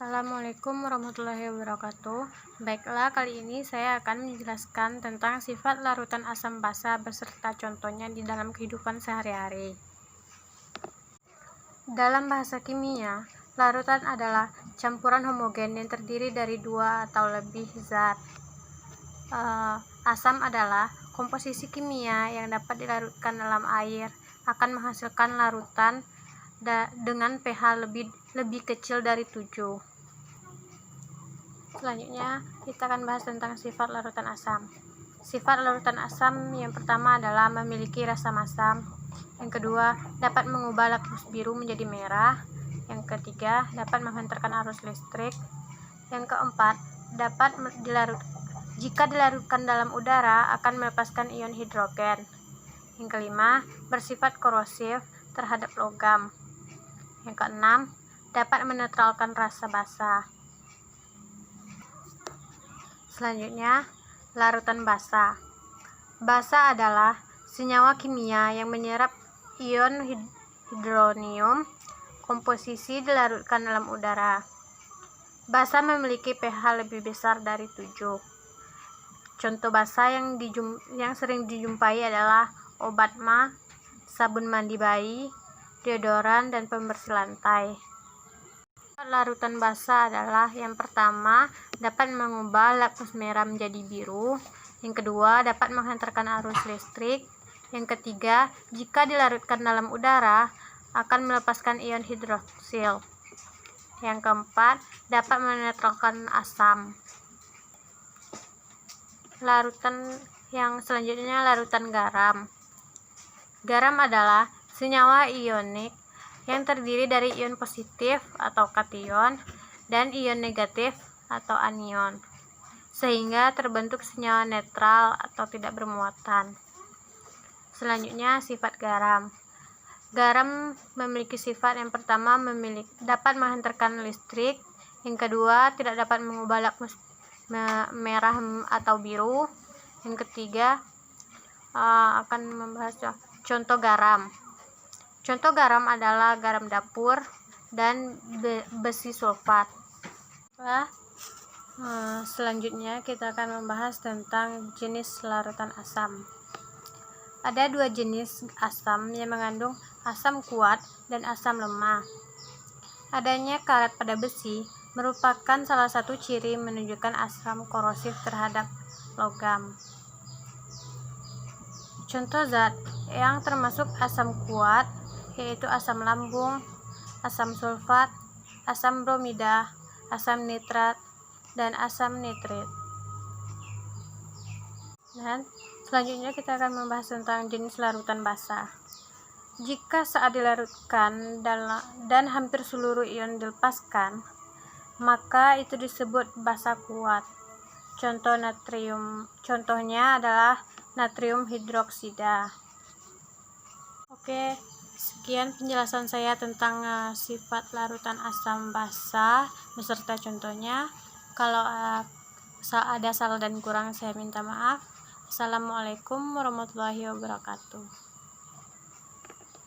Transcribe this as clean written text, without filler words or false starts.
Assalamualaikum warahmatullahi wabarakatuh. Baiklah, kali ini saya akan menjelaskan tentang sifat larutan asam basa beserta contohnya di dalam kehidupan sehari-hari. Dalam bahasa kimia, larutan adalah campuran homogen yang terdiri dari dua atau lebih zat. Asam adalah komposisi kimia yang dapat dilarutkan dalam air, akan menghasilkan larutan dengan pH lebih kecil dari 7. Selanjutnya kita akan bahas tentang sifat larutan asam. Sifat larutan asam yang pertama adalah memiliki rasa masam. Yang kedua, dapat mengubah lakmus biru menjadi merah. Yang ketiga, dapat menghantarkan arus listrik. Yang keempat, jika dilarutkan dalam udara akan melepaskan ion hidrogen. Yang kelima, bersifat korosif terhadap logam. Yang keenam, dapat menetralkan rasa basa. Selanjutnya, larutan basa. Basa adalah senyawa kimia yang menyerap ion hidronium. Komposisi dilarutkan dalam udara. Basa memiliki pH lebih besar dari 7. Contoh basa yang sering dijumpai adalah obat mah, sabun mandi bayi, deodoran, dan pembersih lantai. Larutan basa adalah yang pertama, dapat mengubah lakmus merah menjadi biru. Yang kedua, dapat menghantarkan arus listrik. Yang ketiga, jika dilarutkan dalam udara akan melepaskan ion hidroksil. Yang keempat, dapat menetralkan asam. Larutan yang selanjutnya, larutan garam. Garam adalah senyawa ionik yang terdiri dari ion positif atau kation dan ion negatif atau anion, sehingga terbentuk senyawa netral atau tidak bermuatan. Selanjutnya, sifat garam. Garam memiliki sifat yang pertama, dapat menghantarkan listrik. Yang kedua, tidak dapat mengubah lakmus merah atau biru. Yang ketiga, akan membahas contoh garam. Contoh garam adalah garam dapur dan besi sulfat. Selanjutnya kita akan membahas tentang jenis larutan asam. Ada dua jenis asam yang mengandung asam kuat dan asam lemah. Adanya karat pada besi merupakan salah satu ciri menunjukkan asam korosif terhadap logam. Contoh zat yang termasuk asam kuat yaitu asam lambung, asam sulfat, asam bromida, asam nitrat, dan asam nitrit. Dan selanjutnya kita akan membahas tentang jenis larutan basa. Jika saat dilarutkan dan hampir seluruh ion dilepaskan, maka itu disebut basa kuat. Contohnya adalah natrium hidroksida. Oke, sekian penjelasan saya tentang sifat larutan asam basa beserta contohnya. Kalau ada salah dan kurang, saya minta maaf. Assalamualaikum warahmatullahi wabarakatuh.